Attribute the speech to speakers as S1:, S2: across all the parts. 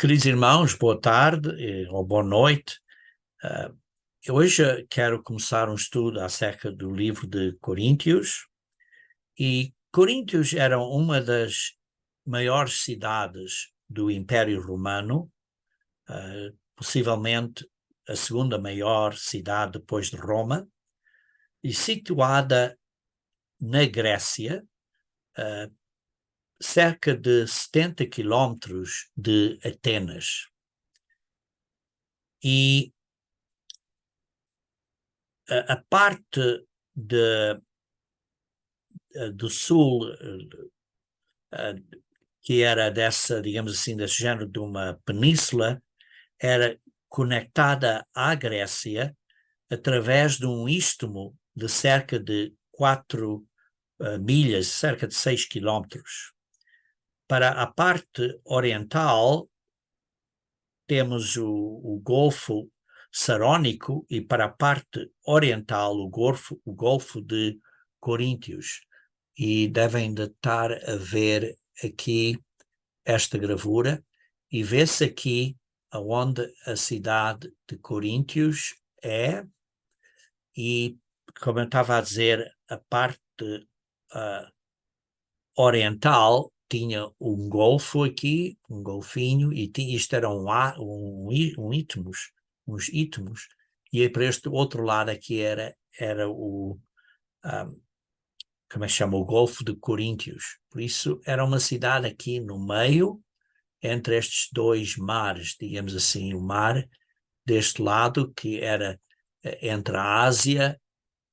S1: Queridos irmãos, boa tarde ou boa noite. Eu hoje quero começar um estudo acerca do livro de Coríntios. E Coríntios era uma das maiores cidades do Império Romano, possivelmente a segunda maior cidade depois de Roma, e situada na Grécia, cerca de 70 quilómetros de Atenas. E a parte do sul, que era dessa, digamos assim, desse género de uma península, era conectada à Grécia através de um istmo de cerca de 4 milhas, cerca de 6 quilómetros. Para a parte oriental, temos o Golfo Sarônico, e para a parte oriental o Golfo de Coríntios. E devem de estar a ver aqui esta gravura, e vê-se aqui aonde a cidade de Coríntios é, e como eu estava a dizer, a parte oriental tinha um golfo aqui, um golfinho, e isto era uns istmos, e para este outro lado aqui era o, como é que chama, o Golfo de Coríntios. Por isso era uma cidade aqui no meio, entre estes dois mares, digamos assim, o mar deste lado, que era entre a Ásia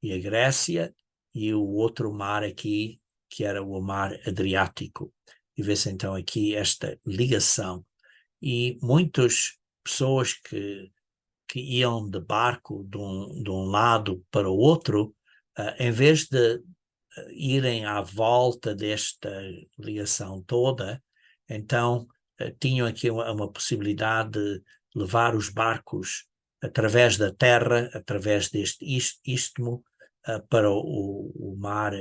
S1: e a Grécia, e o outro mar aqui, que era o mar Adriático. E vê-se então aqui esta ligação. E muitas pessoas que iam de barco de um lado para o outro, em vez de irem à volta desta ligação toda, então tinham aqui uma possibilidade de levar os barcos através da terra, através deste istmo, para o mar,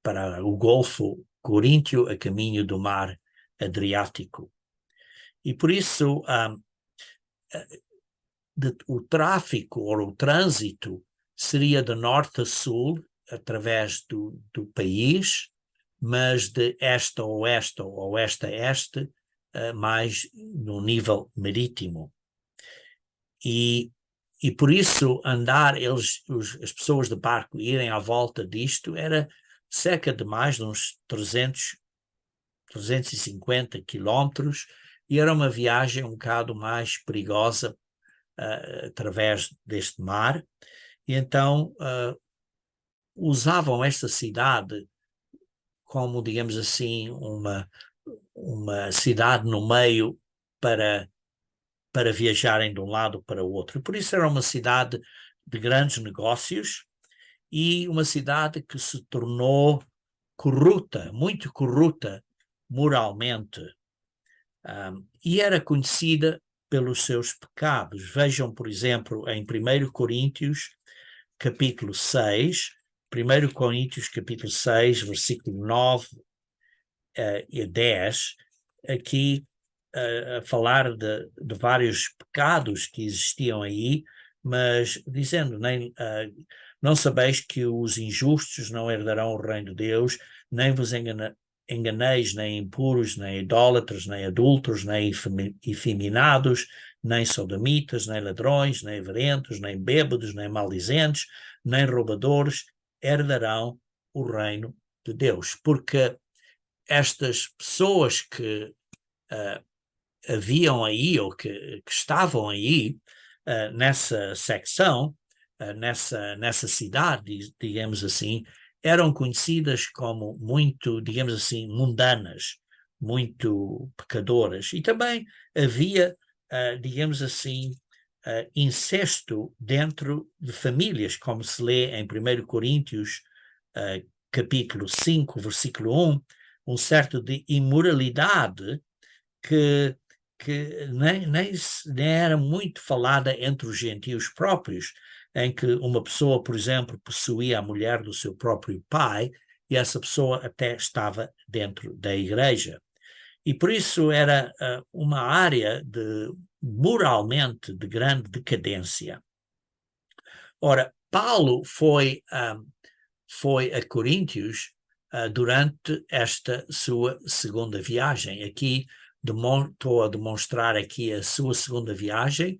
S1: para o Golfo Coríntio, a caminho do mar Adriático. E por isso o tráfico ou o trânsito seria de norte a sul, através do país, mas de este a oeste ou oeste a este, mais no nível marítimo. E por isso andar as pessoas de barco irem à volta disto era cerca de mais de uns 350 quilómetros, e era uma viagem um bocado mais perigosa através deste mar. E então usavam esta cidade como, digamos assim, uma cidade no meio para viajarem de um lado para o outro. Por isso era uma cidade de grandes negócios, e uma cidade que se tornou corrupta, muito corrupta moralmente, e era conhecida pelos seus pecados. Vejam, por exemplo, em 1 Coríntios, capítulo 6, 1 Coríntios, capítulo 6, versículo 9 e 10, aqui a falar de vários pecados que existiam aí, mas dizendo, não sabeis que os injustos não herdarão o reino de Deus, nem vos enganeis, nem impuros, nem idólatras, nem adúlteros, nem efeminados, nem sodomitas, nem ladrões, nem avarentos, nem bêbados, nem maldizentes, nem roubadores herdarão o reino de Deus. Porque estas pessoas que haviam aí, ou que estavam aí, nessa secção, nessa cidade, digamos assim, eram conhecidas como muito, digamos assim, mundanas, muito pecadoras. E também havia, digamos assim, incesto dentro de famílias, como se lê em 1 Coríntios, capítulo 5, versículo 1, um certo de imoralidade que nem era muito falada entre os gentios próprios, em que uma pessoa, por exemplo, possuía a mulher do seu próprio pai, e essa pessoa até estava dentro da igreja. E por isso era uma área moralmente de grande decadência. Ora, Paulo foi a Coríntios durante esta sua segunda viagem. Aqui estou a demonstrar aqui a sua segunda viagem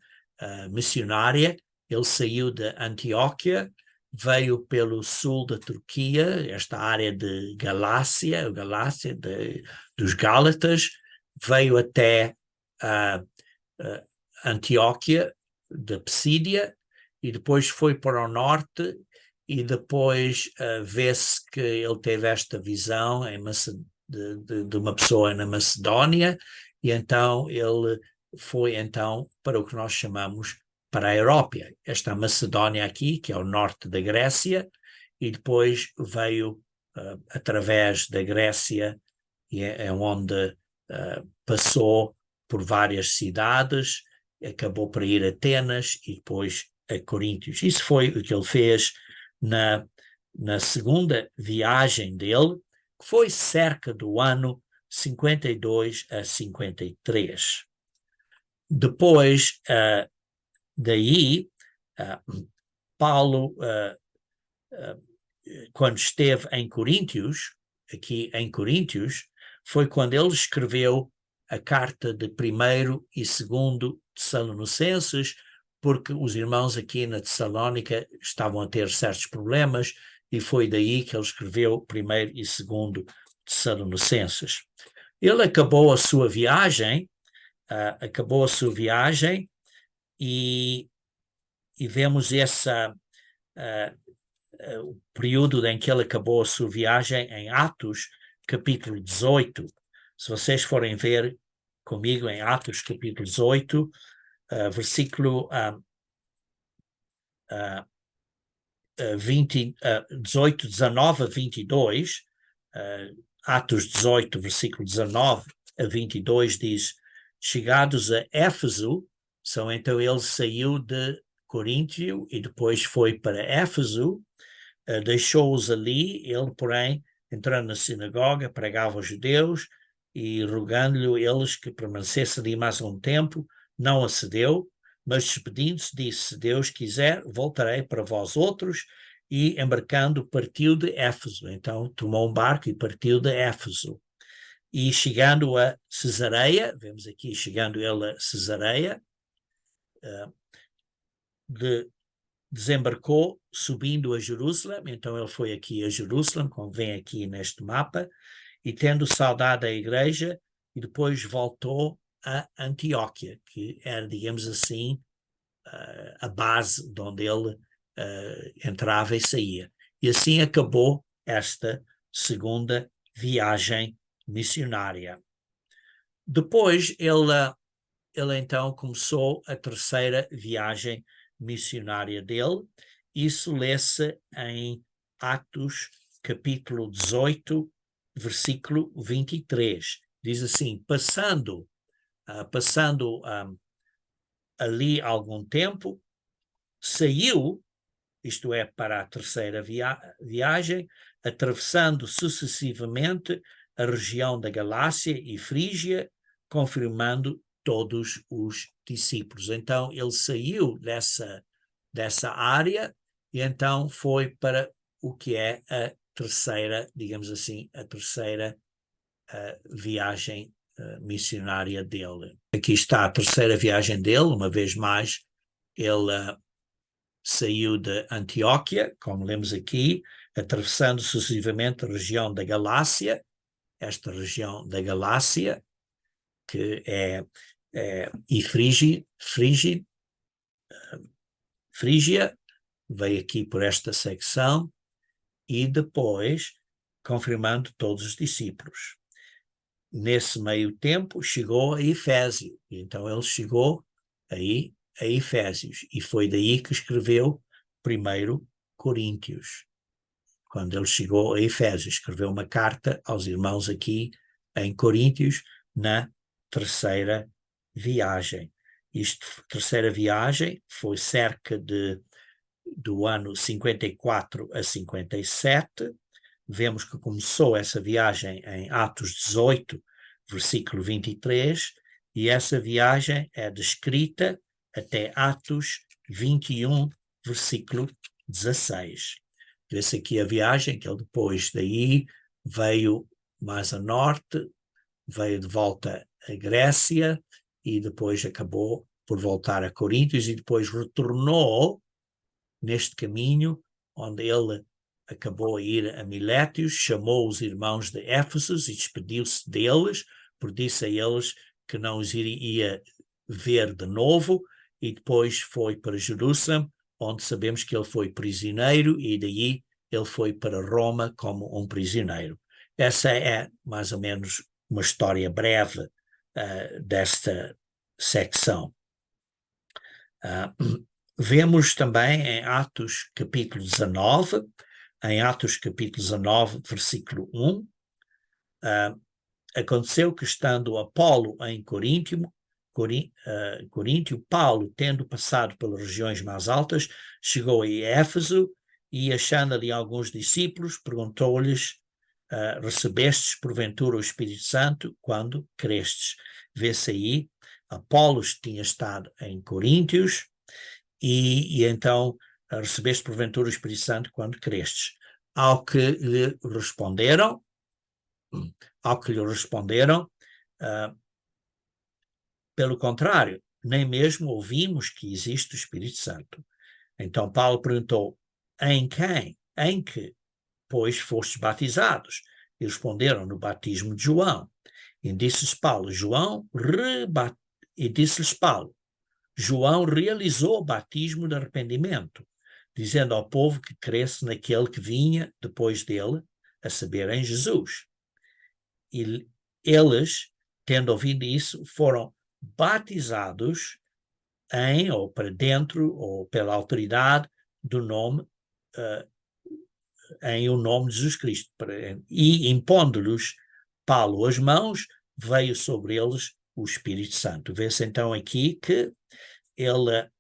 S1: missionária. Ele saiu de Antioquia, veio pelo sul da Turquia, esta área de Galácia dos Gálatas, veio até Antioquia, da Psídia, e depois foi para o norte, e depois vê-se que ele teve esta visão de uma pessoa na Macedónia, e então ele foi então para o que nós chamamos para a Európia. Esta Macedónia aqui, que é o norte da Grécia, e depois veio através da Grécia, e é onde passou por várias cidades, acabou por ir a Atenas e depois a Coríntios. Isso foi o que ele fez na segunda viagem dele, que foi cerca do ano 52 a 53. Depois daí, Paulo, quando esteve em Coríntios, aqui em Coríntios, foi quando ele escreveu a carta de 1º e 2º Tessalonicenses, porque os irmãos aqui na Tessalónica estavam a ter certos problemas, e foi daí que ele escreveu 1º e 2º Tessalonicenses. Ele acabou a sua viagem, e vemos o período em que ele acabou a sua viagem em Atos, capítulo 18. Se vocês forem ver comigo em Atos, capítulo 18, versículo 18, 19 a 22, Atos 18, versículo 19 a 22 diz: chegados a Éfeso, então ele saiu de Coríntio e depois foi para Éfeso, deixou-os ali. Ele, porém, entrando na sinagoga, pregava aos judeus e rogando-lhe eles que permanecesse ali mais um tempo, não acedeu, mas despedindo-se disse: se Deus quiser, voltarei para vós outros, e embarcando partiu de Éfeso. Então tomou um barco e partiu de Éfeso. E chegando a Cesareia, vemos aqui chegando ele a Cesareia, desembarcou subindo a Jerusalém. Então ele foi aqui a Jerusalém, como vem aqui neste mapa, e tendo saudade a igreja, e depois voltou a Antioquia, que era, digamos assim, a base de onde ele entrava e saía. E assim acabou esta segunda viagem missionária. Depois ele então começou a terceira viagem missionária dele. Isso lê-se em Atos capítulo 18, versículo 23. Diz assim: passando ali algum tempo, saiu, isto é, para a terceira viagem, atravessando sucessivamente a região da Galácia e Frígia, confirmando todos os discípulos. Então ele saiu dessa área e então foi para o que é a terceira, digamos assim, a terceira viagem missionária dele. Aqui está a terceira viagem dele. Uma vez mais, ele saiu de Antioquia, como lemos aqui, atravessando sucessivamente a região da Galácia, esta região da Galácia, que e Frígia, veio aqui por esta secção, e depois confirmando todos os discípulos. Nesse meio tempo chegou a Efésio, então ele chegou aí a Efésios, e foi daí que escreveu 1º Coríntios. Quando ele chegou a Efésios, escreveu uma carta aos irmãos aqui em Coríntios, na terceira viagem. Terceira viagem foi cerca do ano 54 a 57. Vemos que começou essa viagem em Atos 18, versículo 23, e essa viagem é descrita até Atos 21, versículo 16. Vê-se aqui a viagem, que ele depois daí veio mais a norte, veio de volta à Grécia e depois acabou por voltar a Coríntios e depois retornou neste caminho, onde ele acabou a ir a Milétios, chamou os irmãos de Éfeso e despediu-se deles, porque disse a eles que não os iria ver de novo, e depois foi para Jerusalém, onde sabemos que ele foi prisioneiro, e daí ele foi para Roma como um prisioneiro. Essa é mais ou menos uma história breve desta secção. Vemos também em Atos capítulo 19, versículo 1, aconteceu que estando Apolo em Coríntio, Paulo, tendo passado pelas regiões mais altas, chegou a Éfeso e, achando ali alguns discípulos, perguntou-lhes: recebestes porventura o Espírito Santo quando crestes? Vê-se aí, Apolos tinha estado em Coríntios e então recebeste porventura o Espírito Santo quando crestes. Ao que lhe responderam, pelo contrário, nem mesmo ouvimos que existe o Espírito Santo. Então Paulo perguntou: em quem? Em que, pois, fostes batizados? E responderam: no batismo de João. E disse-lhes Paulo: João realizou o batismo de arrependimento, dizendo ao povo que cresce naquele que vinha depois dele, a saber, em Jesus. E eles, tendo ouvido isso, foram batizados ou para dentro, ou pela autoridade do nome, em o nome de Jesus Cristo. E impondo-lhes Paulo as mãos, veio sobre eles o Espírito Santo. Vê-se então aqui que ele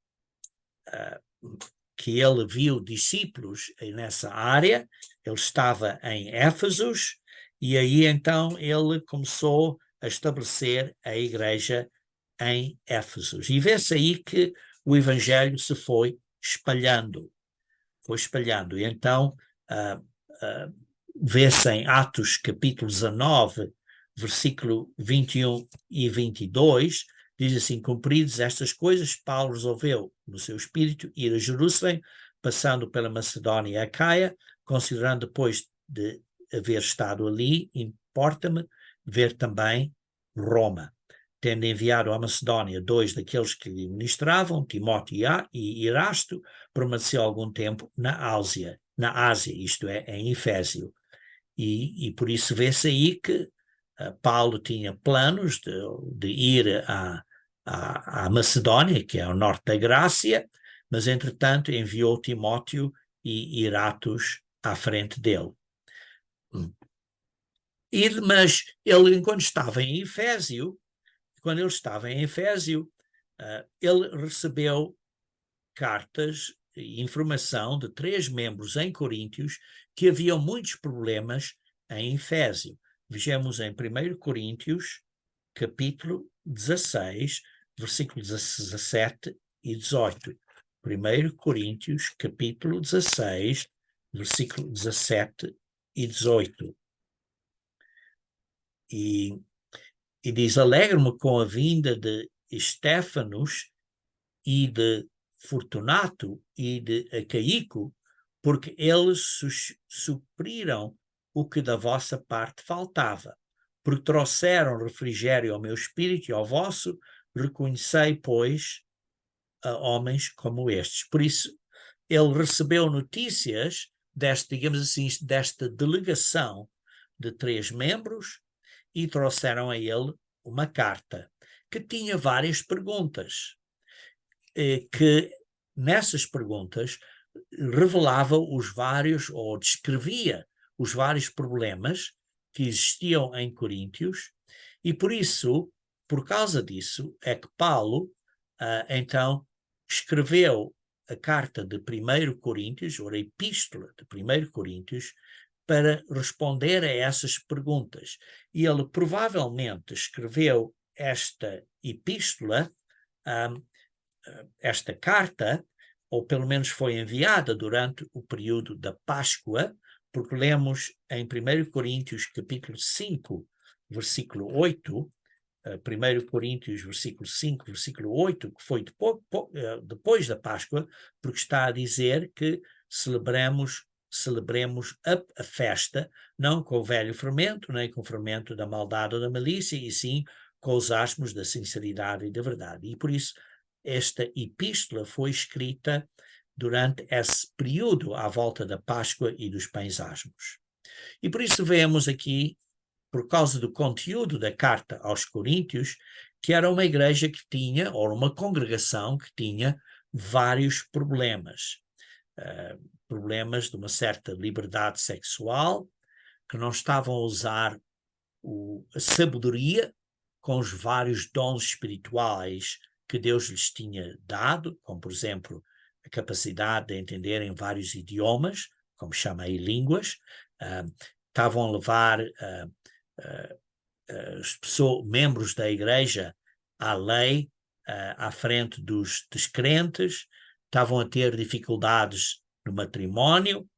S1: viu discípulos nessa área, ele estava em Éfesos, e aí então ele começou a estabelecer a igreja em Éfesos. E vê-se aí que o evangelho se foi espalhando. E então vê-se em Atos capítulo 19, versículo 21 e 22, diz assim: cumpridas estas coisas, Paulo resolveu no seu espírito ir a Jerusalém, passando pela Macedónia e Acaia, considerando depois de haver estado ali, importa-me ver também Roma. Tendo enviado à Macedónia 2 daqueles que lhe ministravam, Timóteo e Erasto, permaneceu algum tempo na Ásia, isto é, em Efésio. E por isso vê-se aí que Paulo tinha planos de ir à Macedónia, que é ao norte da Grácia, mas entretanto enviou Timóteo e Eratos à frente dele. Mas ele, quando estava em Efésio, ele recebeu cartas e informação de 3 membros em Coríntios que haviam muitos problemas em Efésio. Vejamos em 1 Coríntios, capítulo 16, versículos 17 e 18. 1 Coríntios, capítulo 16, versículo 17 e 18. E diz: alegro-me com a vinda de Estéfanos e de Fortunato e de Acaico, porque eles supriram o que da vossa parte faltava, porque trouxeram refrigério ao meu espírito e ao vosso, reconhecei, pois, a homens como estes. Por isso, ele recebeu notícias digamos assim, desta delegação de 3 membros e trouxeram a ele uma carta que tinha várias perguntas, que nessas perguntas revelava ou descrevia os vários problemas que existiam em Coríntios, e por causa disso, é que Paulo então escreveu a carta de 1 Coríntios, ou a epístola de 1 Coríntios, para responder a essas perguntas. E ele provavelmente escreveu esta epístola, esta carta, ou pelo menos foi enviada durante o período da Páscoa, porque lemos em 1 Coríntios capítulo 5, versículo 8, 1 Coríntios versículo 5, versículo 8, que foi depois da Páscoa, porque está a dizer que celebremos a festa, não com o velho fermento, nem com o fermento da maldade ou da malícia, e sim com os asmos da sinceridade e da verdade. E por isso esta epístola foi escrita durante esse período à volta da Páscoa e dos pães asmos. E por isso vemos aqui, por causa do conteúdo da carta aos Coríntios, que era uma igreja que tinha, ou uma congregação que tinha vários problemas. Problemas de uma certa liberdade sexual, que não estavam a usar a sabedoria com os vários dons espirituais que Deus lhes tinha dado, como por exemplo a capacidade de entenderem vários idiomas, como chama aí línguas, estavam a levar membros da igreja à lei, à frente dos descrentes, estavam a ter dificuldades no matrimónio,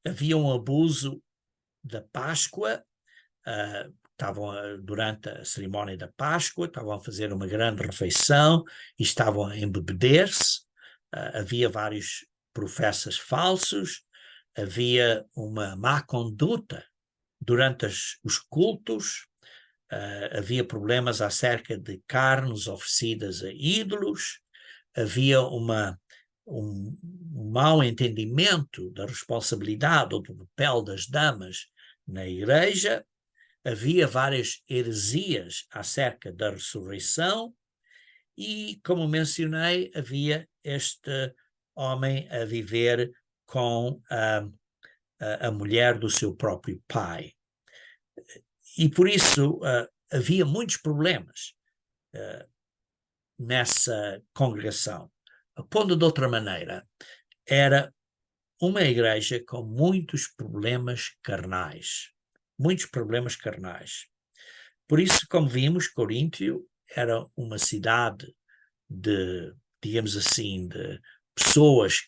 S1: havia um abuso da Páscoa, estavam durante a cerimónia da Páscoa, estavam a fazer uma grande refeição e estavam a embebecer-se, havia vários profetas falsos, havia uma má conduta durante os cultos, havia problemas acerca de carnes oferecidas a ídolos, havia um mau entendimento da responsabilidade ou do papel das damas na igreja, havia várias heresias acerca da ressurreição e, como mencionei, havia este homem a viver com a mulher do seu próprio pai. E por isso havia muitos problemas nessa congregação. Pondo de outra maneira, era uma igreja com muitos problemas carnais. Muitos problemas carnais. Por isso, como vimos, Coríntio era uma cidade de, digamos assim, de pessoas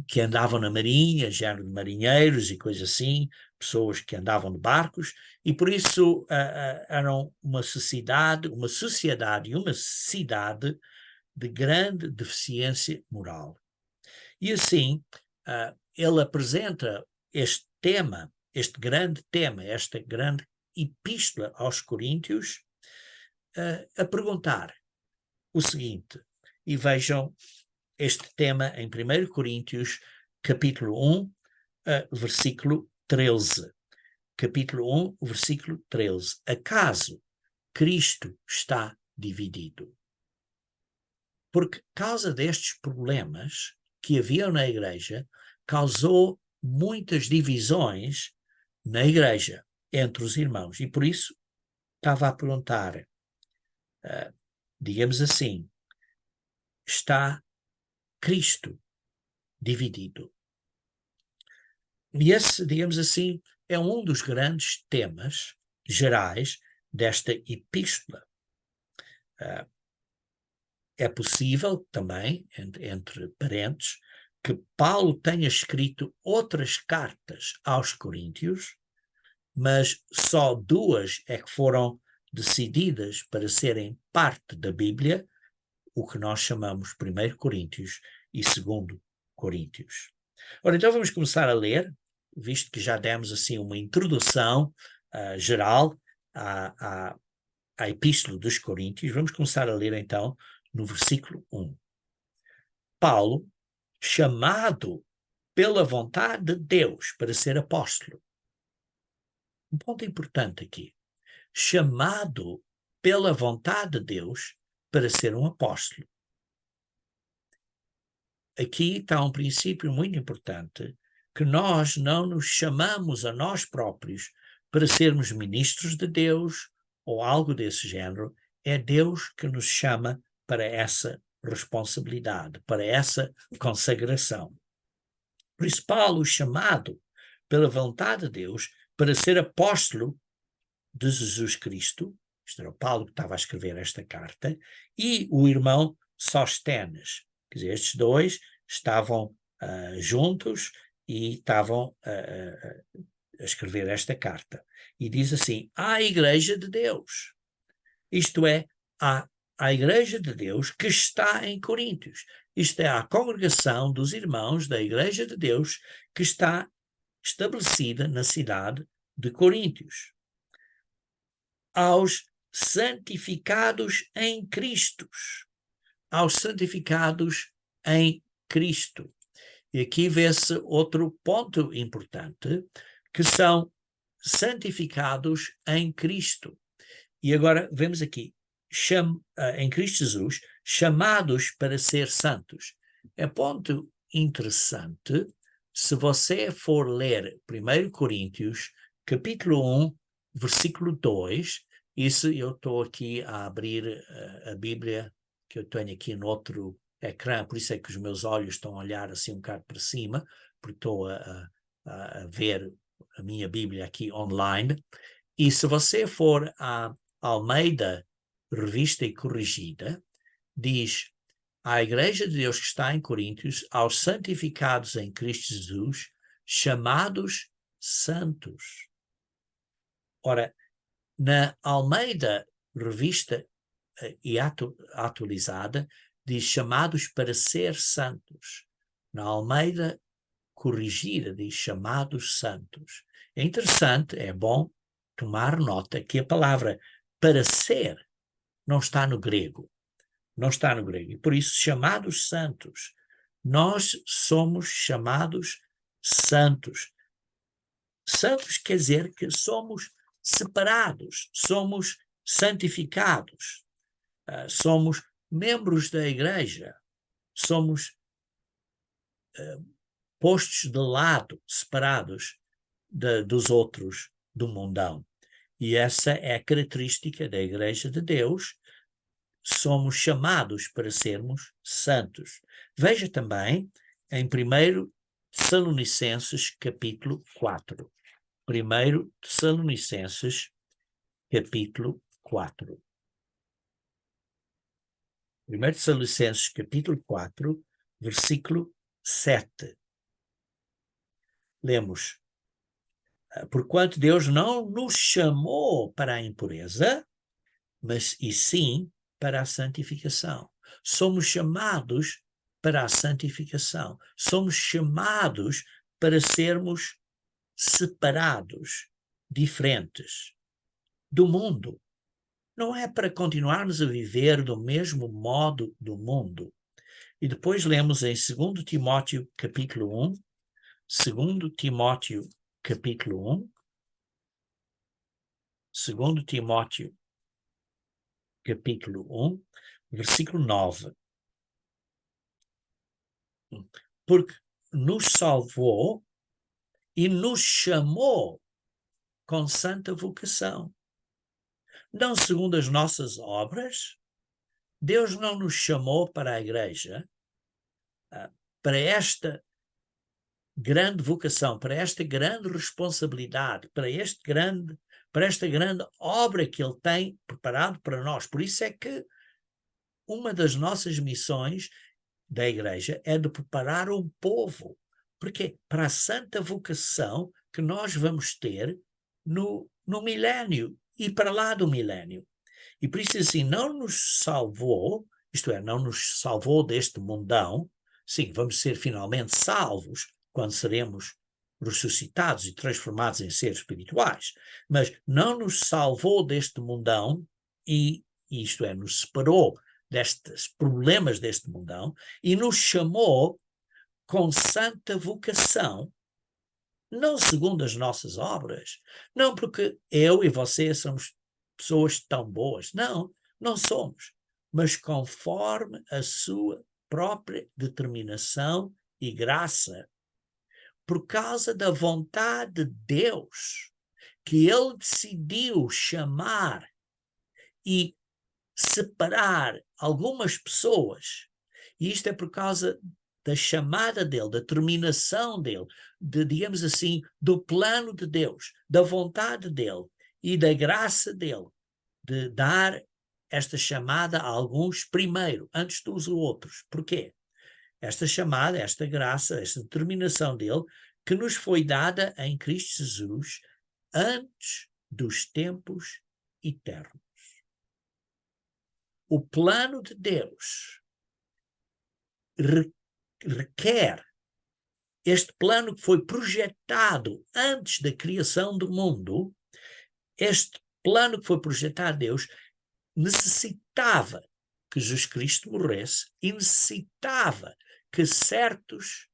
S1: que andavam na marinha, género de marinheiros e coisas assim, pessoas que andavam de barcos, e por isso eram uma sociedade e uma cidade de grande deficiência moral. E assim, ele apresenta este tema, este grande tema, esta grande epístola aos Coríntios, a perguntar o seguinte, e vejam este tema em 1 Coríntios, capítulo 1, versículo 13. Capítulo 1, versículo 13. Acaso Cristo está dividido? Porque causa destes problemas que haviam na igreja, causou muitas divisões na igreja, entre os irmãos. E por isso estava a perguntar, digamos assim, está Cristo dividido? E esse, digamos assim, é um dos grandes temas gerais desta epístola. É possível também, entre parênteses, que Paulo tenha escrito outras cartas aos Coríntios, mas só 2 é que foram decididas para serem parte da Bíblia, o que nós chamamos 1 Coríntios e 2 Coríntios. Ora, então vamos começar a ler, visto que já demos assim uma introdução geral à Epístola dos Coríntios, vamos começar a ler então no versículo 1. Paulo, chamado pela vontade de Deus para ser apóstolo. Um ponto importante aqui. Chamado pela vontade de Deus para ser um apóstolo. Aqui está um princípio muito importante, que nós não nos chamamos a nós próprios para sermos ministros de Deus ou algo desse género. É Deus que nos chama para essa responsabilidade, para essa consagração. Por isso, Paulo, chamado pela vontade de Deus, para ser apóstolo de Jesus Cristo. Isto era o Paulo que estava a escrever esta carta, e o irmão Sóstenes. Quer dizer, estes dois estavam juntos e estavam a escrever esta carta. E diz assim: à Igreja de Deus, isto é, à Igreja de Deus que está em Coríntios. Isto é, a congregação dos irmãos da Igreja de Deus que está estabelecida na cidade de Coríntios. Aos santificados em Cristo. Aos santificados em Cristo. E aqui vê-se outro ponto importante, que são santificados em Cristo. E agora vemos aqui, em Cristo Jesus, chamados para ser santos. É ponto interessante, se você for ler 1 Coríntios, capítulo 1, versículo 2, isso eu estou aqui a abrir a Bíblia, que eu tenho aqui no outro ecrã, por isso é que os meus olhos estão a olhar assim um bocado para cima, porque estou a ver a minha Bíblia aqui online. E se você for a Almeida, Revista e Corrigida, diz: à Igreja de Deus que está em Coríntios, aos santificados em Cristo Jesus, chamados santos. Ora, na Almeida, Revista e Atualizada, diz chamados para ser santos. Na Almeida Corrigida, diz chamados santos. É interessante, é bom tomar nota que a palavra para ser não está no grego. Não está no grego. E por isso, chamados santos. Nós somos chamados santos. Santos quer dizer que somos separados, somos santificados, somos membros da igreja, somos postos de lado, separados dos outros do mundão. E essa é a característica da Igreja de Deus. Somos chamados para sermos santos. Veja também em 1 Tessalonicenses capítulo 4. 1 Tessalonicenses capítulo 4. 1 Tessalonicenses capítulo 4, versículo 7. Lemos: porquanto Deus não nos chamou para a impureza, mas e sim para a santificação. Somos chamados para a santificação. Somos chamados para sermos separados, diferentes do mundo. Não é para continuarmos a viver do mesmo modo do mundo. E depois lemos em 2 Timóteo capítulo 1, 2 Timóteo capítulo 1, 2 Timóteo capítulo 1, versículo 9. Porque nos salvou e nos chamou com santa vocação. Não segundo as nossas obras. Deus não nos chamou para a igreja, para esta grande vocação, para esta grande responsabilidade, para esta grande obra que Ele tem preparado para nós. Por isso é que uma das nossas missões da igreja é de preparar um povo. Porque para a santa vocação que nós vamos ter no milénio e para lá do milénio. E por isso assim, não nos salvou, isto é, não nos salvou deste mundão. Sim, vamos ser finalmente salvos quando seremos ressuscitados e transformados em seres espirituais, mas não nos salvou deste mundão e isto é, nos separou destes problemas deste mundão e nos chamou com santa vocação, não segundo as nossas obras, não porque eu e você somos pessoas tão boas, não somos, mas conforme a sua própria determinação e graça, por causa da vontade de Deus, que Ele decidiu chamar e separar algumas pessoas, e isto é por causa da chamada dele, da determinação dele, digamos assim, do plano de Deus, da vontade dele e da graça dele, de dar esta chamada a alguns primeiro, antes dos outros. Porquê? Esta chamada, esta graça, esta determinação dele, que nos foi dada em Cristo Jesus antes dos tempos eternos. O plano de Deus requer este plano que foi projetado antes da criação do mundo, este plano que foi projetado a Deus necessitava que Jesus Cristo morresse e necessitava que certas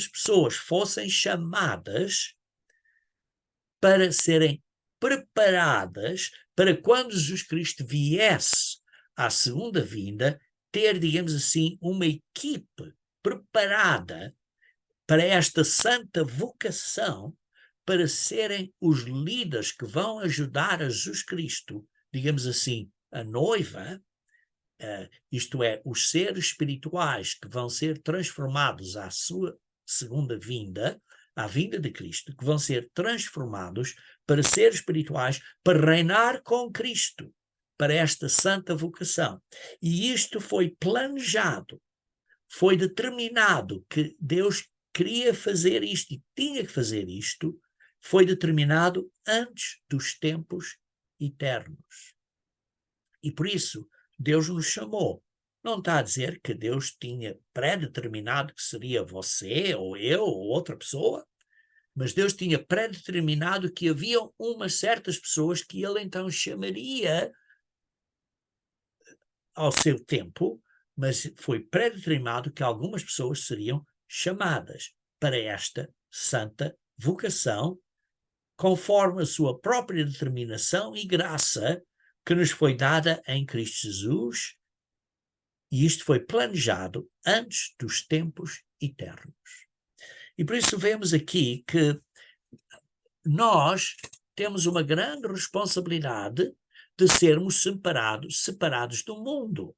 S1: pessoas fossem chamadas para serem preparadas para quando Jesus Cristo viesse à segunda vinda, ter, digamos assim, uma equipe preparada para esta santa vocação, para serem os líderes que vão ajudar a Jesus Cristo, digamos assim, a noiva, isto é, os seres espirituais que vão ser transformados à sua segunda vinda, à vinda de Cristo, que vão ser transformados para seres espirituais, para reinar com Cristo, para esta santa vocação. E isto foi planejado, foi determinado que Deus queria fazer isto e tinha que fazer isto, foi determinado antes dos tempos eternos. E por isso, Deus nos chamou. Não está a dizer que Deus tinha pré-determinado que seria você, ou eu, ou outra pessoa, mas Deus tinha pré-determinado que haviam umas certas pessoas que ele então chamaria ao seu tempo, mas foi pré-determinado que algumas pessoas seriam chamadas para esta santa vocação, conforme a sua própria determinação e graça que nos foi dada em Cristo Jesus, e isto foi planejado antes dos tempos eternos. E por isso vemos aqui que nós temos uma grande responsabilidade de sermos separados do mundo.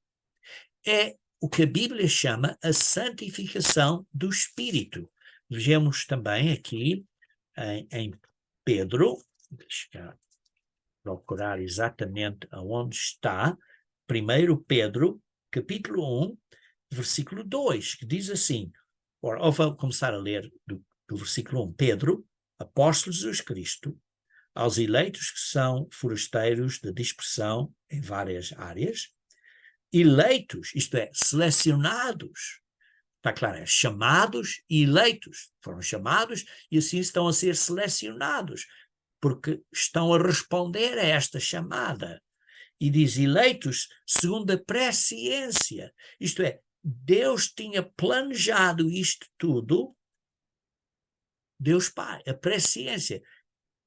S1: É o que a Bíblia chama a santificação do Espírito. Vejamos também aqui em Pedro, deixa eu procurar exatamente aonde está, 1 Pedro, capítulo 1, versículo 2, que diz assim, ou vou começar a ler do versículo 1, Pedro, apóstolo de Jesus Cristo, aos eleitos que são forasteiros de dispersão em várias áreas, eleitos, isto é, selecionados, está claro, é chamados e eleitos, foram chamados e assim estão a ser selecionados, porque estão a responder a esta chamada. E diz eleitos segundo a presciência, isto é, Deus tinha planejado isto tudo, Deus Pai, a presciência.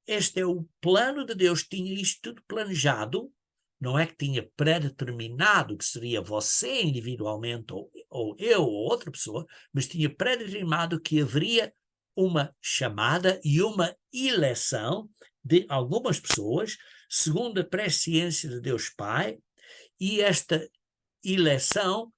S1: Este é o plano de Deus, tinha isto tudo planejado, não é que tinha pré-determinado que seria você individualmente, ou eu, ou outra pessoa, mas tinha pré-determinado que haveria uma chamada e uma eleição de algumas pessoas, segundo a presciência de Deus Pai, e esta eleição,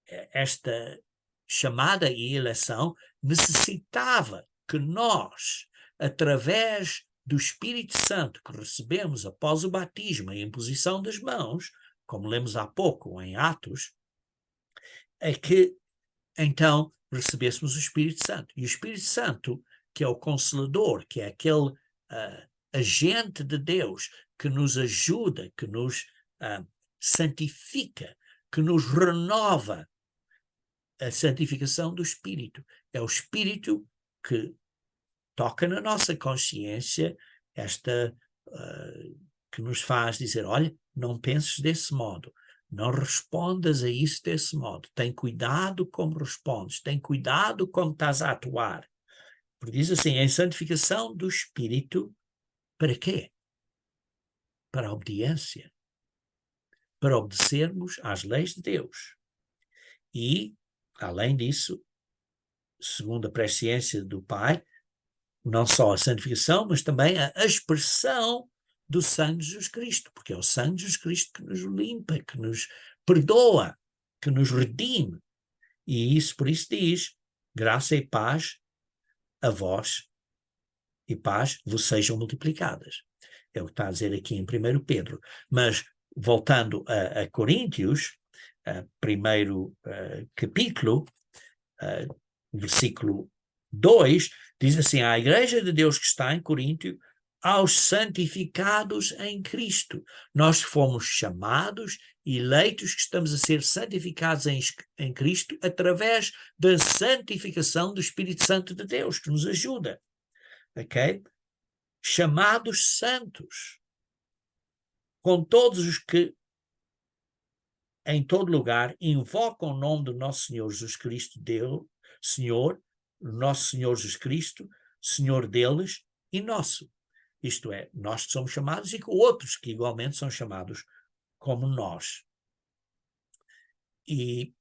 S1: esta chamada e eleição, necessitava que nós, através do Espírito Santo que recebemos após o batismo e a imposição das mãos, como lemos há pouco em Atos, é que então recebêssemos o Espírito Santo. E o Espírito Santo, que é o Consolador, que é aquele agente de Deus que nos ajuda, que nos santifica, que nos renova, a santificação do Espírito. É o Espírito que toca na nossa consciência, que nos faz dizer, olha, não penses desse modo, não respondas a isso desse modo, tem cuidado como respondes, tem cuidado como estás a atuar. Porque diz assim, em santificação do Espírito, para quê? Para a obediência, para obedecermos às leis de Deus. E, além disso, segundo a presciência do Pai, não só a santificação, mas também a expressão do sangue de Jesus Cristo, porque é o sangue de Jesus Cristo que nos limpa, que nos perdoa, que nos redime. E isso, por isso diz, graça e paz a vós e paz vos sejam multiplicadas. É o que está a dizer aqui em 1 Pedro. Mas, voltando a Coríntios, primeiro capítulo, versículo 2, diz assim: à igreja de Deus que está em Coríntio, aos santificados em Cristo. Nós fomos chamados, eleitos, que estamos a ser santificados em Cristo através da santificação do Espírito Santo de Deus, que nos ajuda. Ok? Chamados santos, com todos os que em todo lugar invocam o nome do nosso Senhor Jesus Cristo, Deus, Senhor, nosso Senhor Jesus Cristo, Senhor deles e nosso. Isto é, nós que somos chamados e outros que igualmente são chamados como nós. E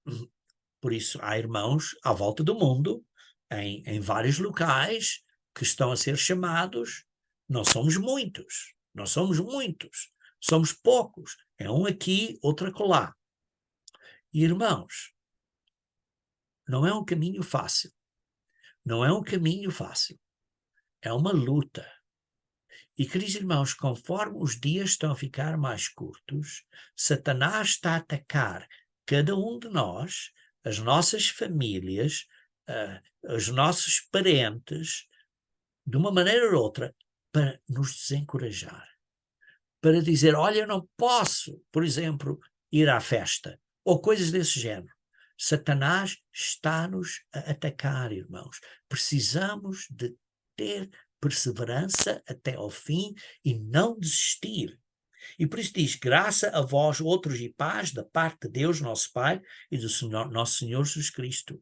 S1: por isso há irmãos à volta do mundo, em vários locais, que estão a ser chamados. Não somos muitos, somos poucos. É um aqui, outro acolá. E, irmãos, não é um caminho fácil. É uma luta. E, queridos irmãos, conforme os dias estão a ficar mais curtos, Satanás está a atacar cada um de nós, as nossas famílias, os nossos parentes, de uma maneira ou outra, para nos desencorajar. Para dizer, olha, eu não posso, por exemplo, ir à festa, ou coisas desse género. Satanás está-nos a atacar, irmãos. Precisamos de ter perseverança até ao fim e não desistir. E por isso diz, graça a vós outros e paz da parte de Deus, nosso Pai, e do nosso Senhor Jesus Cristo.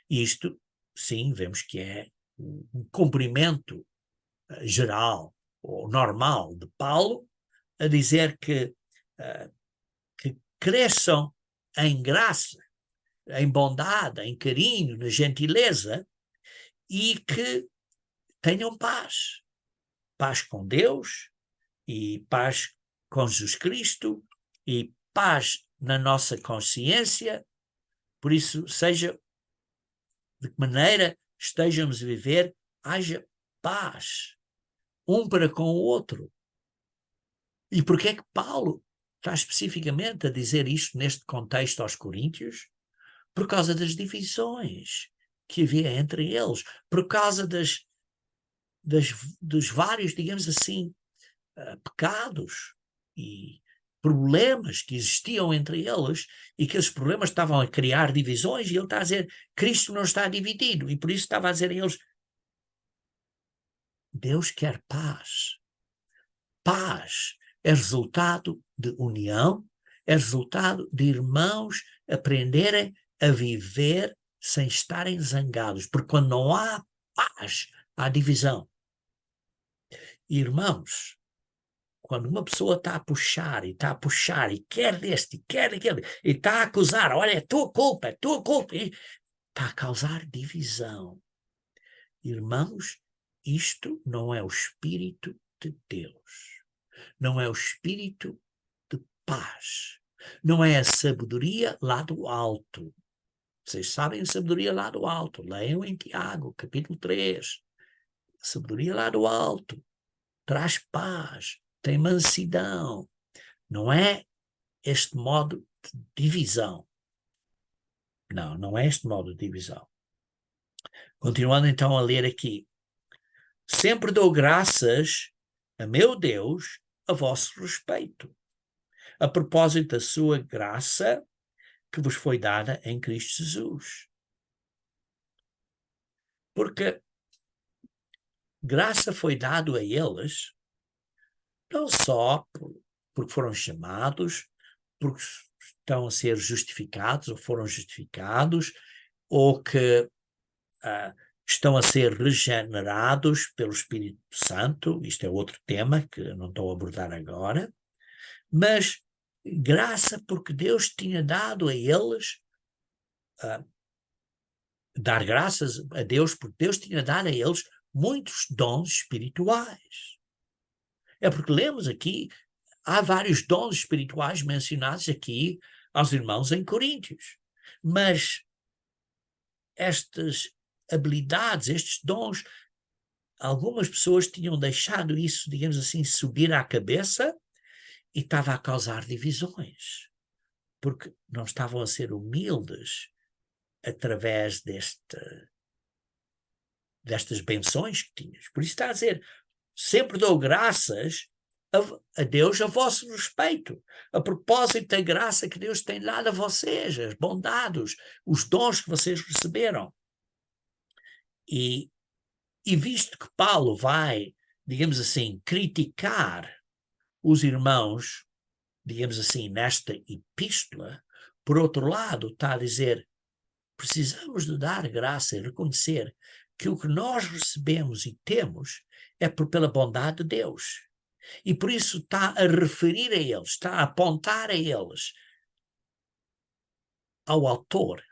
S1: Isto, sim, vemos que é um cumprimento geral ou normal de Paulo, a dizer que cresçam em graça, em bondade, em carinho, na gentileza, e que tenham paz. Paz com Deus, e paz com Jesus Cristo, e paz na nossa consciência. Por isso, seja de que maneira estejamos a viver, haja paz, um para com o outro. E porquê é que Paulo está especificamente a dizer isto neste contexto aos Coríntios? Por causa das divisões que havia entre eles, por causa dos vários, digamos assim, pecados e problemas que existiam entre eles, e que esses problemas estavam a criar divisões, e ele está a dizer, Cristo não está dividido, e por isso estava a dizer a eles, Deus quer paz. Paz é resultado de união, é resultado de irmãos aprenderem a viver sem estarem zangados, porque quando não há paz, há divisão. Irmãos, quando uma pessoa está a puxar e quer deste, e quer daquele, e está a acusar, olha, é tua culpa, e está a causar divisão. Irmãos, isto não é o Espírito de Deus. Não é o Espírito de paz. Não é a sabedoria lá do alto. Vocês sabem a sabedoria lá do alto. Leiam em Tiago, capítulo 3. A sabedoria lá do alto traz paz, tem mansidão. Não é este modo de divisão. Não é este modo de divisão. Continuando então a ler aqui. Sempre dou graças a meu Deus a vosso respeito, a propósito da sua graça que vos foi dada em Cristo Jesus. Porque graça foi dada a eles, não só porque foram chamados, porque estão a ser justificados, ou foram justificados, ou que estão a ser regenerados pelo Espírito Santo. Isto é outro tema que eu não estou a abordar agora, mas graça porque Deus tinha dado a eles, dar graças a Deus porque Deus tinha dado a eles muitos dons espirituais. É porque lemos aqui, há vários dons espirituais mencionados aqui aos irmãos em Coríntios, mas estas habilidades, estes dons, algumas pessoas tinham deixado isso, digamos assim, subir à cabeça e estava a causar divisões, porque não estavam a ser humildes através destas benções que tinhas. Por isso está a dizer, sempre dou graças a Deus a vosso respeito, a propósito da graça que Deus tem dado a vocês, as bondades, os dons que vocês receberam. E visto que Paulo vai, digamos assim, criticar os irmãos, digamos assim, nesta epístola, por outro lado, está a dizer, precisamos de dar graça e reconhecer que o que nós recebemos e temos é pela bondade de Deus. E por isso está a referir a eles, está a apontar a eles, ao autor,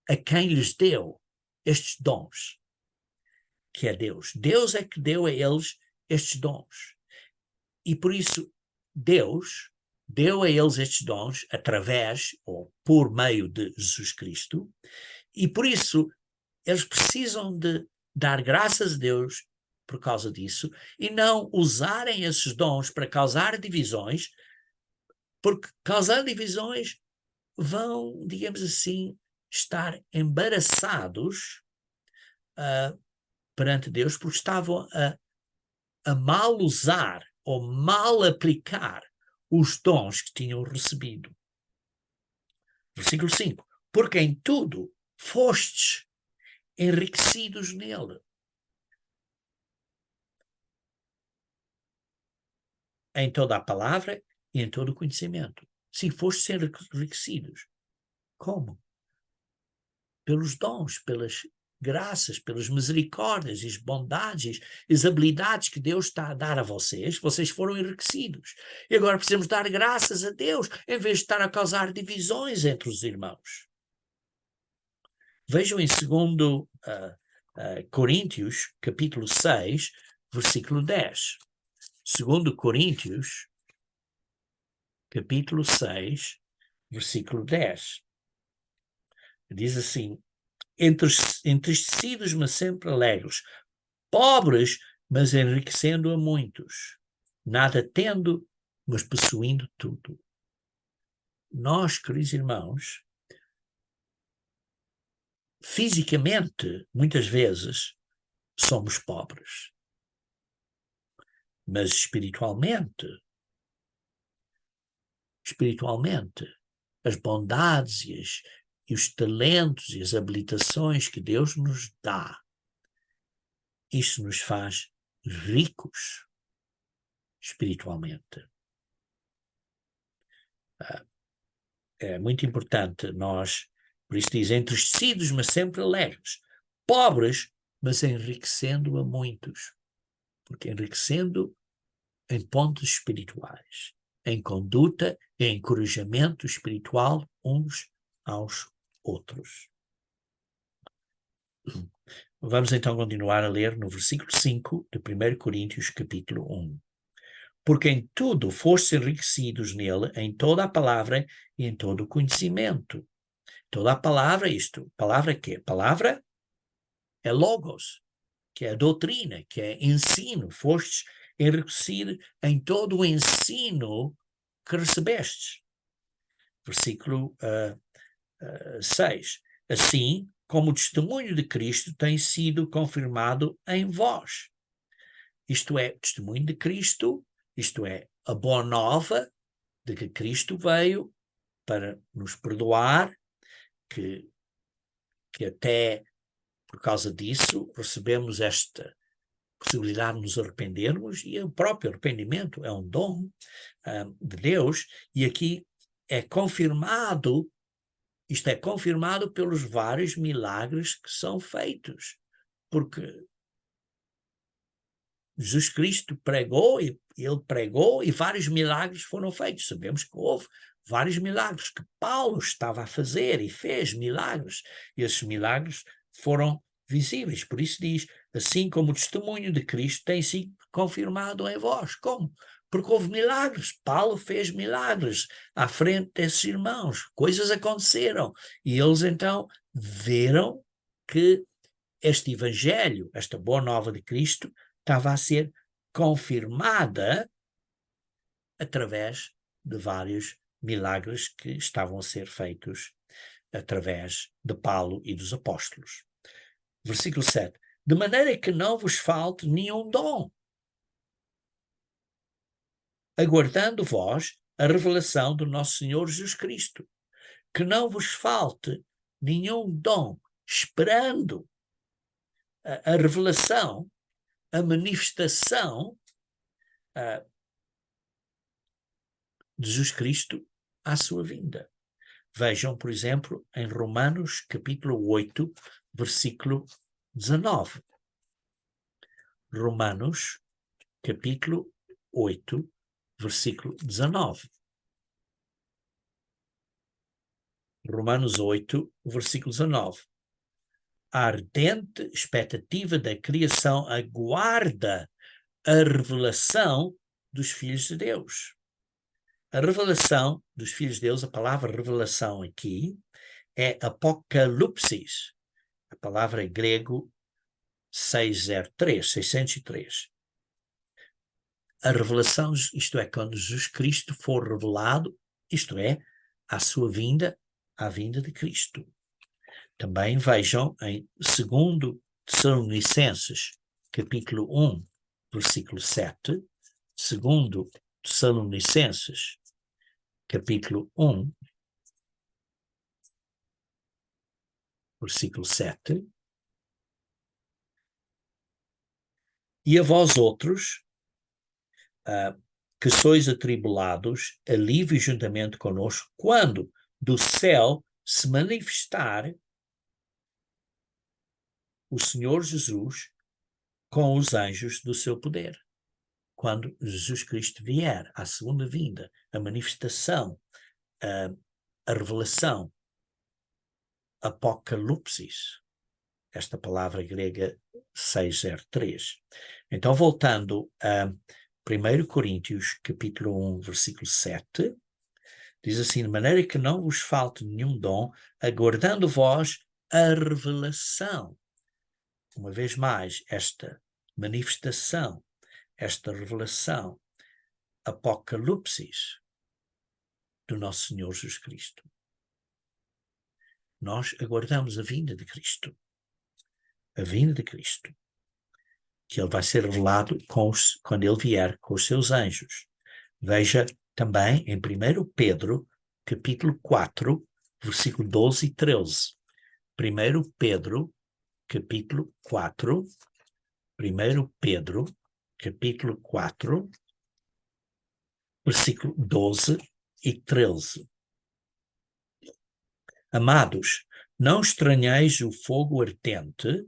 S1: a quem lhes deu estes dons, que é Deus. Deus é que deu a eles estes dons. E por isso Deus deu a eles estes dons através ou por meio de Jesus Cristo, e por isso eles precisam de dar graças a Deus por causa disso e não usarem esses dons para causar divisões, porque causar divisões vão, digamos assim, estar embaraçados perante Deus porque estavam a mal usar ou mal aplicar os dons que tinham recebido. Versículo 5. Porque em tudo fostes enriquecidos nele. Em toda a palavra e em todo o conhecimento. Se fostes enriquecidos. Como? Pelos dons, pelas graças, pelas misericórdias e as bondades, as habilidades que Deus está a dar a vocês, vocês foram enriquecidos. E agora precisamos dar graças a Deus, em vez de estar a causar divisões entre os irmãos. Vejam em 2 Coríntios, capítulo 6, versículo 10. 2 Coríntios, capítulo 6, versículo 10. Diz assim, entristecidos, mas sempre alegres, pobres, mas enriquecendo a muitos, nada tendo, mas possuindo tudo. Nós, queridos irmãos, fisicamente, muitas vezes, somos pobres, mas espiritualmente, as bondades e os talentos e as habilitações que Deus nos dá, isso nos faz ricos espiritualmente. É muito importante nós, por isso diz, entristecidos, mas sempre alegres, pobres, mas enriquecendo a muitos, porque enriquecendo em pontos espirituais, em conduta e encorajamento espiritual uns aos outros. Vamos então continuar a ler no versículo 5 de 1 Coríntios, capítulo 1. Porque em tudo fostes enriquecidos nele, em toda a palavra e em todo o conhecimento. Toda a palavra, palavra quê? Palavra é logos, que é a doutrina, que é ensino. Fostes enriquecidos em todo o ensino que recebestes. Versículo 6. Assim como o testemunho de Cristo tem sido confirmado em vós. Isto é, o testemunho de Cristo, isto é, a boa nova de que Cristo veio para nos perdoar, que até por causa disso recebemos esta possibilidade de nos arrependermos, e o próprio arrependimento é um dom de Deus, e aqui é confirmado, isto é confirmado pelos vários milagres que são feitos, porque Jesus Cristo pregou, e ele pregou, e vários milagres foram feitos. Sabemos que houve vários milagres que Paulo estava a fazer e fez milagres, e esses milagres foram visíveis. Por isso diz, assim como o testemunho de Cristo tem sido confirmado em vós. Como? Porque houve milagres. Paulo fez milagres à frente desses irmãos. Coisas aconteceram. E eles então viram que este evangelho, esta boa nova de Cristo, estava a ser confirmada através de vários milagres que estavam a ser feitos através de Paulo e dos apóstolos. Versículo 7. De maneira que não vos falte nenhum dom, aguardando vós a revelação do nosso Senhor Jesus Cristo. Que não vos falte nenhum dom, esperando a revelação, a manifestação de Jesus Cristo à sua vinda. Vejam, por exemplo, em Romanos capítulo 8, versículo 19. Romanos capítulo 8, versículo 19. Romanos 8, versículo 19. A ardente expectativa da criação aguarda a revelação dos filhos de Deus. A revelação dos filhos de Deus, a palavra revelação aqui, é apocalipsis, a palavra grego 603. A revelação, isto é, quando Jesus Cristo for revelado, isto é, à sua vinda, à vinda de Cristo. Também vejam em 2 Tessalonicenses, capítulo 1, versículo 7, 2 Tessalonicenses, capítulo 1, versículo 7. E a vós outros, que sois atribulados, alívio juntamente conosco, quando do céu se manifestar o Senhor Jesus com os anjos do seu poder. Quando Jesus Cristo vier, à segunda vinda, a manifestação, a revelação, apocalipsis, esta palavra grega 603. Então, voltando a 1 Coríntios, capítulo 1, versículo 7, diz assim, de maneira que não vos falte nenhum dom, aguardando vós a revelação. Uma vez mais, esta manifestação, esta revelação, apocalipsis do nosso Senhor Jesus Cristo. Nós aguardamos a vinda de Cristo. A vinda de Cristo. Que ele vai ser revelado quando ele vier com os seus anjos. Veja também em 1 Pedro, capítulo 4, versículo 12 e 13. 1 Pedro, capítulo 4, 1 Pedro, capítulo 4, versículo 12 e 13. Amados, não estranheis o fogo ardente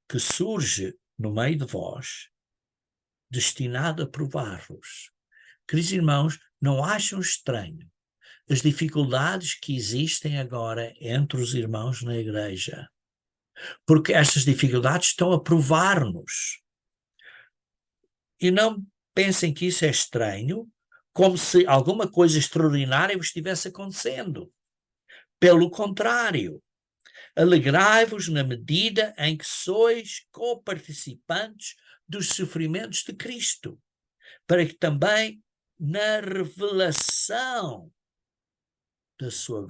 S1: que surge no meio de vós, destinado a provar-vos. Queridos irmãos, não acham estranho as dificuldades que existem agora entre os irmãos na igreja? Porque estas dificuldades estão a provar-nos. E não pensem que isso é estranho, como se alguma coisa extraordinária vos estivesse acontecendo. Pelo contrário, alegrai-vos na medida em que sois coparticipantes dos sofrimentos de Cristo, para que também na revelação da sua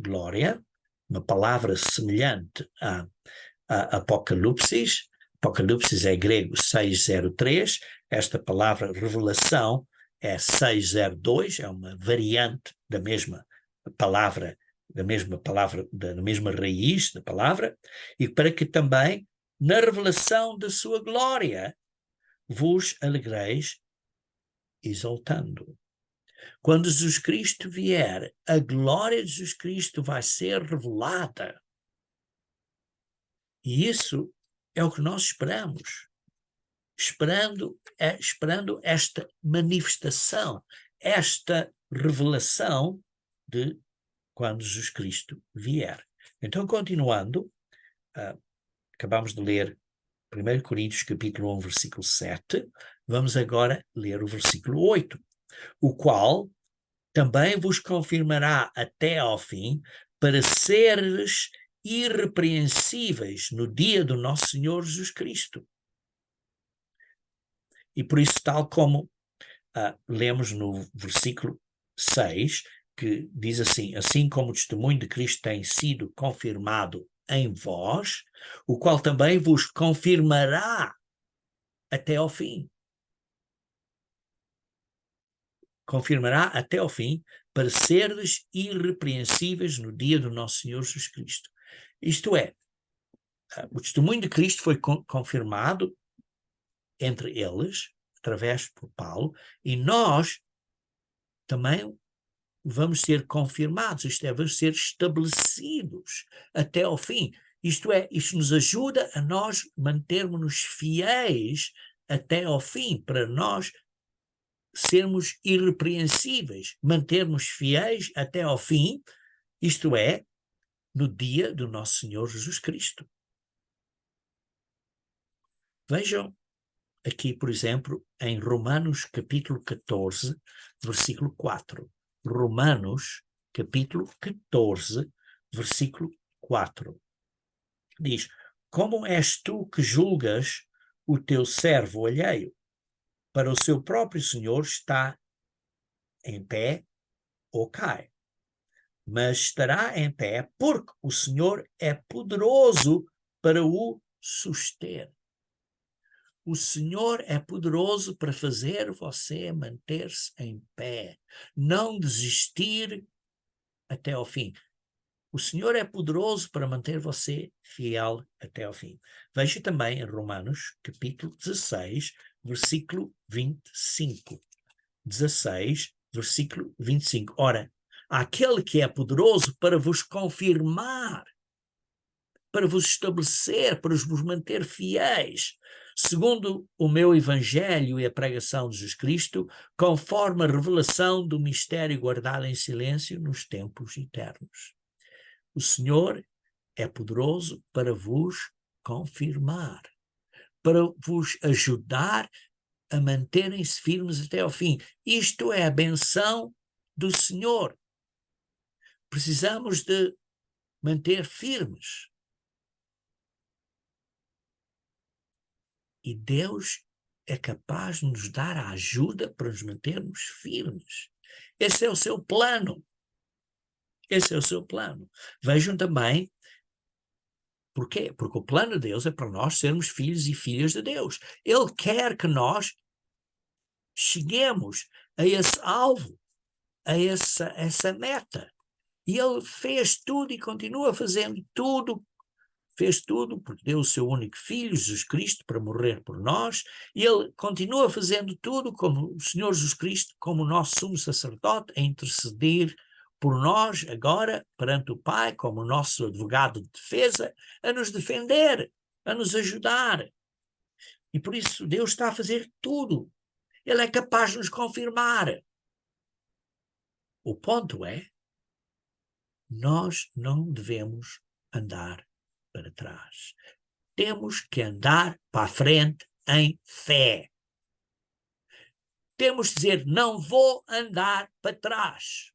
S1: glória, uma palavra semelhante a Apocalipsis, Apocalipsis é grego 603, esta palavra revelação é 602, é uma variante da mesma palavra, da mesma raiz da palavra, e para que também na revelação da sua glória vos alegreis exaltando. Quando Jesus Cristo vier, a glória de Jesus Cristo vai ser revelada. E isso é o que nós esperamos. Esperando esta manifestação, esta revelação de quando Jesus Cristo vier. Então, continuando, acabamos de ler 1 Coríntios capítulo 1, versículo 7, vamos agora ler o versículo 8, o qual também vos confirmará até ao fim, para seres irrepreensíveis no dia do nosso Senhor Jesus Cristo. E por isso, tal como lemos no versículo 6, que diz assim: assim como o testemunho de Cristo tem sido confirmado em vós, o qual também vos confirmará até ao fim. Confirmará até ao fim, para serdes irrepreensíveis no dia do nosso Senhor Jesus Cristo. Isto é, o testemunho de Cristo foi confirmado entre eles, através por Paulo, e nós também vamos ser confirmados, isto é, vamos ser estabelecidos até ao fim. Isto é, isto nos ajuda a nós mantermos-nos fiéis até ao fim, para nós sermos irrepreensíveis, mantermos fiéis até ao fim, isto é, no dia do nosso Senhor Jesus Cristo. Vejam aqui, por exemplo, em Romanos capítulo 14, versículo 4. Romanos capítulo 14, versículo 4. Diz: como és tu que julgas o teu servo alheio? Para o seu próprio Senhor está em pé ou cai, mas estará em pé porque o Senhor é poderoso para o suster. O Senhor é poderoso para fazer você manter-se em pé, não desistir até ao fim. O Senhor é poderoso para manter você fiel até ao fim. Veja também em Romanos, capítulo 16, versículo 25. 16, versículo 25. Ora, aquele que é poderoso para vos confirmar, para vos estabelecer, para vos manter fiéis, segundo o meu evangelho e a pregação de Jesus Cristo, conforme a revelação do mistério guardado em silêncio nos tempos eternos. O Senhor é poderoso para vos confirmar, para vos ajudar a manterem-se firmes até ao fim. Isto é a benção do Senhor. Precisamos de manter firmes. E Deus é capaz de nos dar a ajuda para nos mantermos firmes. Esse é o seu plano. Esse é o seu plano. Vejam também, porquê? Porque o plano de Deus é para nós sermos filhos e filhas de Deus. Ele quer que nós cheguemos a esse alvo, a essa meta. E ele fez tudo e continua fazendo tudo. Fez tudo porque deu o seu único filho, Jesus Cristo, para morrer por nós, e ele continua fazendo tudo como o Senhor Jesus Cristo, como o nosso sumo sacerdote, a interceder por nós agora perante o Pai, como o nosso advogado de defesa, a nos defender, a nos ajudar. E por isso Deus está a fazer tudo. Ele é capaz de nos confirmar. O ponto é, nós não devemos andar para trás. Temos que andar para a frente em fé. Temos de dizer, não vou andar para trás.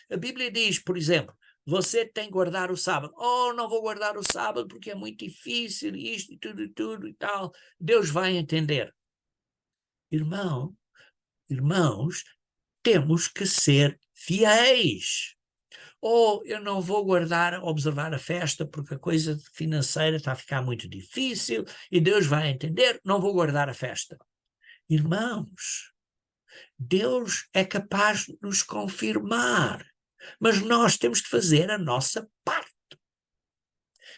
S1: A Bíblia diz, por exemplo, você tem que guardar o sábado. Oh, não vou guardar o sábado porque é muito difícil, isto e tudo e tal. Deus vai entender. Irmãos, temos que ser fiéis. Ou eu não vou observar a festa porque a coisa financeira está a ficar muito difícil e Deus vai entender, não vou guardar a festa. Irmãos, Deus é capaz de nos confirmar, mas nós temos que fazer a nossa parte.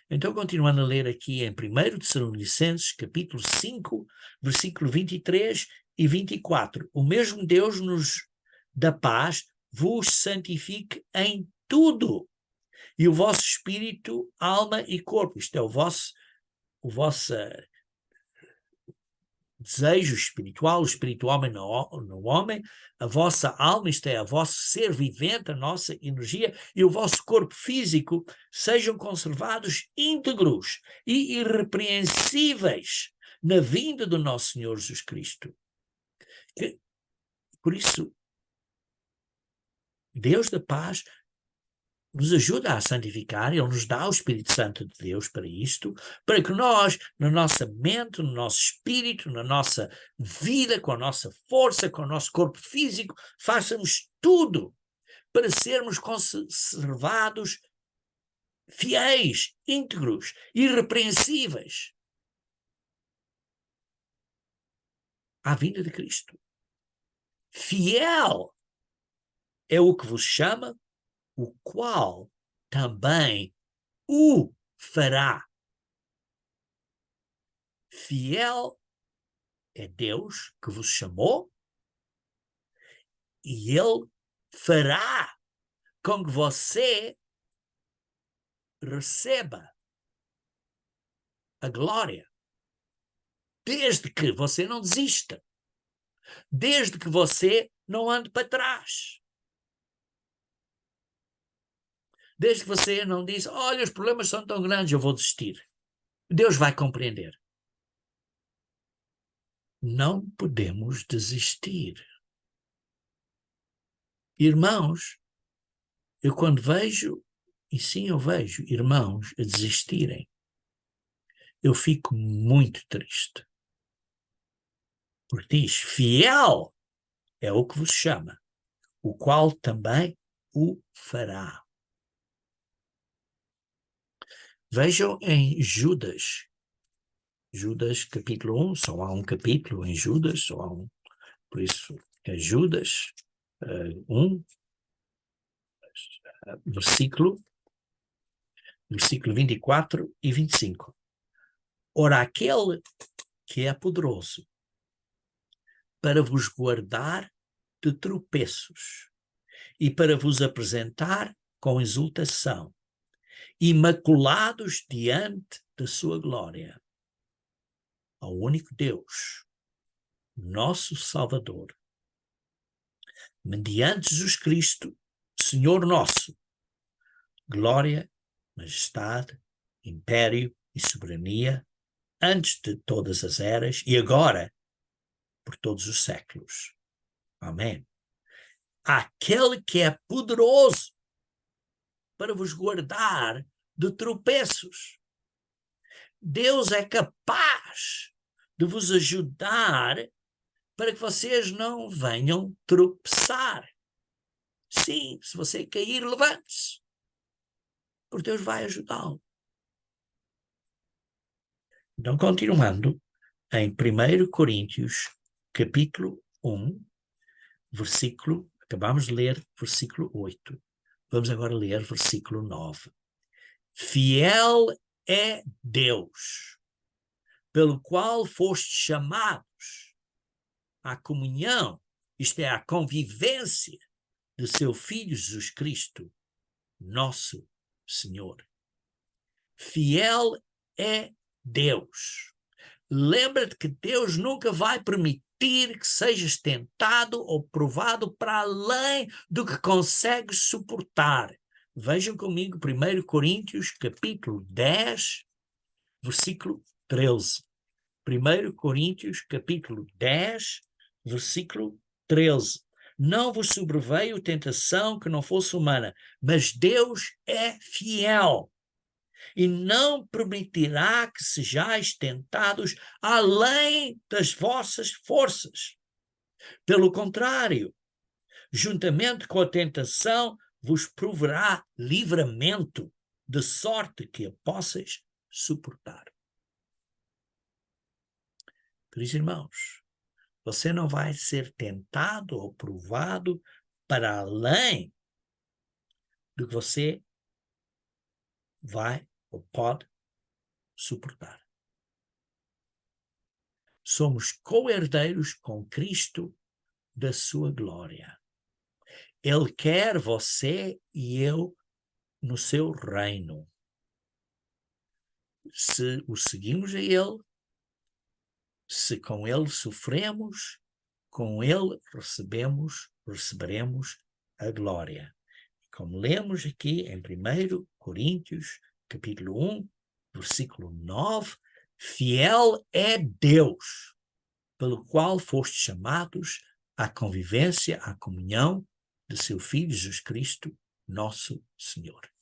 S1: Então, continuando a ler aqui em 1 Tessalonicenses, capítulo 5, versículo 23 e 24. O mesmo Deus da paz vos santifique em tudo, e o vosso espírito, alma e corpo, isto é, o vosso desejo espiritual, o espírito homem no homem, a vossa alma, isto é, o vosso ser vivente, a nossa energia, e o vosso corpo físico sejam conservados íntegros e irrepreensíveis na vinda do nosso Senhor Jesus Cristo. Por isso, Deus da paz nos ajuda a santificar, Ele nos dá o Espírito Santo de Deus para isto, para que nós, na nossa mente, no nosso espírito, na nossa vida, com a nossa força, com o nosso corpo físico, façamos tudo para sermos conservados fiéis, íntegros, irrepreensíveis à vinda de Cristo. Fiel é o que vos chama, o qual também o fará. Fiel é Deus que vos chamou e Ele fará com que você receba a glória. Desde que você não desista. Desde que você não ande para trás. Desde que você não diz, olha, os problemas são tão grandes, eu vou desistir. Deus vai compreender. Não podemos desistir. Irmãos, eu quando vejo, e sim eu vejo irmãos a desistirem, eu fico muito triste. Porque diz, fiel é o que vos chama, o qual também o fará. Vejam em Judas capítulo 1, só há um capítulo em Judas, só há um, por isso é Judas 1, versículo 24 e 25. Ora, aquele que é poderoso para vos guardar de tropeços e para vos apresentar com exultação, imaculados diante da sua glória, ao único Deus, nosso Salvador, mediante Jesus Cristo, Senhor nosso, glória, majestade, império e soberania, antes de todas as eras e agora, por todos os séculos. Amém. Aquele que é poderoso para vos guardar de tropeços. Deus é capaz de vos ajudar para que vocês não venham tropeçar. Sim, se você cair, levante-se, porque Deus vai ajudá-lo. Então, continuando, em 1 Coríntios, capítulo 1, versículo, acabamos de ler versículo 8. Vamos agora ler versículo 9. Fiel é Deus, pelo qual fostes chamados à comunhão, isto é, à convivência de seu Filho Jesus Cristo, nosso Senhor. Fiel é Deus. Lembra-te que Deus nunca vai permitir que sejas tentado ou provado para além do que consegues suportar. Vejam comigo 1 Coríntios, capítulo 10, versículo 13. 1 Coríntios, capítulo 10, versículo 13. Não vos sobreveio tentação que não fosse humana, mas Deus é fiel e não permitirá que sejais tentados além das vossas forças. Pelo contrário, juntamente com a tentação, vos proverá livramento, de sorte que a possais suportar. Por isso, irmãos, você não vai ser tentado ou provado para além do que você vai ou pode suportar. Somos co-herdeiros com Cristo da sua glória. Ele quer você e eu no seu reino. Se o seguimos a ele, se com ele sofremos, com ele receberemos a glória. Como lemos aqui em 1 Coríntios, capítulo 1, versículo 9, fiel é Deus, pelo qual fostes chamados à convivência, à comunhão de seu Filho Jesus Cristo, Nosso Senhor.